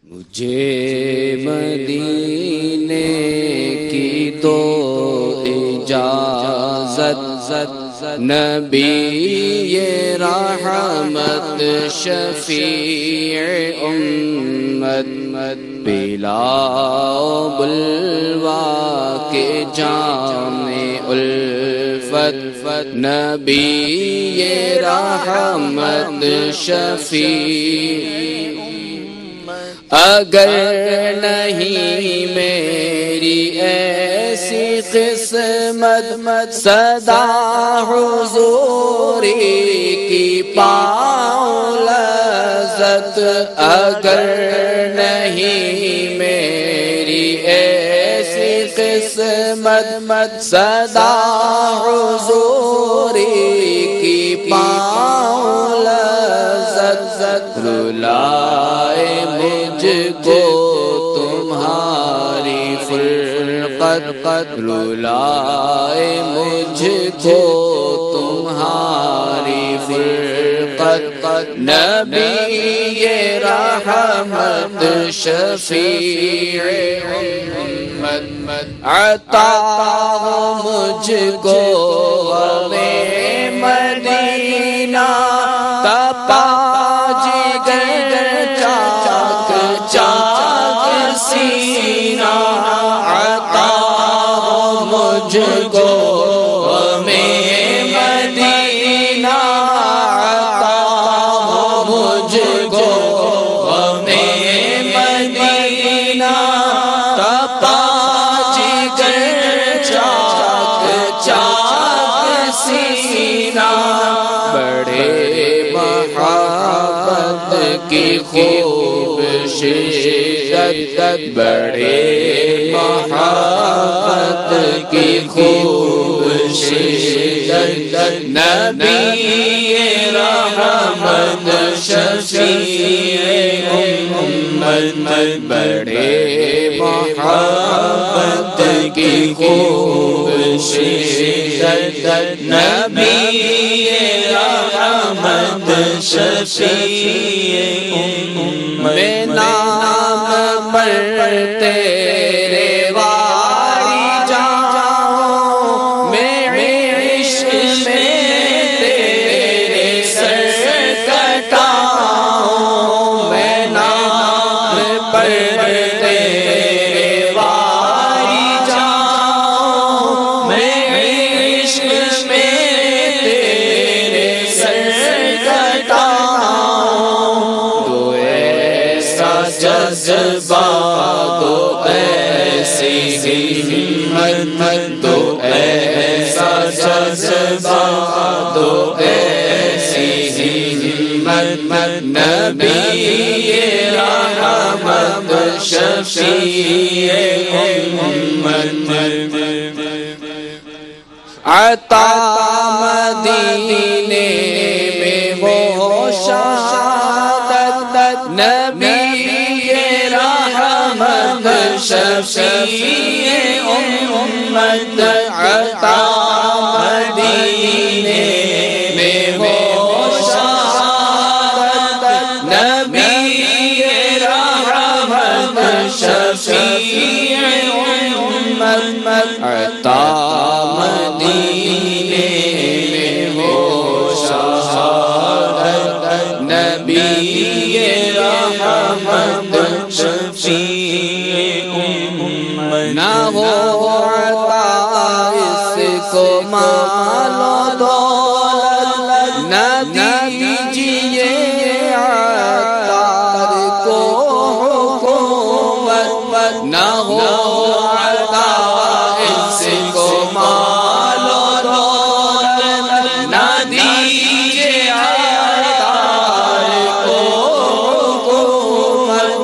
مجھے مدینے کی دو اجازت، نبی یہ رحمت شفیع امت، بلا بلوا کے جام الفت، نبی یہ رحمت شفیع اگر نہیں میری ایسی قسمت، صدا حضوری کی پاؤں لذت، اگر نہیں میری ایسی قسمت، صدا حضوری کی پاؤں لذت، رلائے مجھ کو تمہاری فرقت، رلائے مجھ کو تمہاری فرقت، نبی یہ رحمت شفیع امت، عطا ہو مجھ کو ہمیں مدینہ، تپا جگر چاک چاک سینہ، عطا ہو مجھ کو ہمیں مدینہ، عطا ہو مجھ کو ہمیں مدینہ، تپا جگر چاک چاک سینہ، بڑے محبت کی خوب شدت، بڑے محبت کی خوب شدت، نبی رحمت شفیع امت، بڑے محبت کی خوب شدت، نبی رحمت شفیع میں نام پر تیرے واری جاؤں، میں عشق میں تیرے سر کٹاؤں، میں نام پر تیرے واری جاؤں، میں عشق میں تیرے سر کٹاؤں، تو ایسا جذبہ، تو ایسی ہمت، تو ایسا جذبہ، تو ایسی ہمت، نبی رحمت شفیع امت، عطا مدینے میں وہ شہادت، نبی رحمت شفیع امت، عطا مدینے میں وہ شہادت، نبی رحمت شفیع امت، عطا مدینے میں وہ شہادت، نبی رحمت شفیع امت، نہ ہو عطا اس کو مال و دولت، نہ دیجیے عطار کو حکومت، نہ ہو عطا اس کو مال و دولت، نہ دیجیے عطار کو حکومت،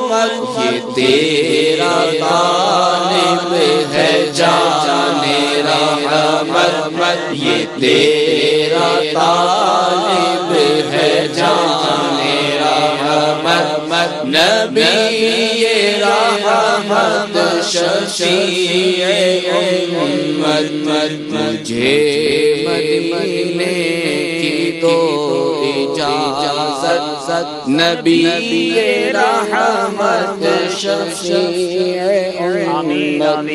یہ تیرا طالب ہے جان رحمت، یہ تیرا طالب ہے جان رحمت، نبی رحمت شفیع امت، مجھے مدینے کی دو اجازت، نبی رحمت شفیع امت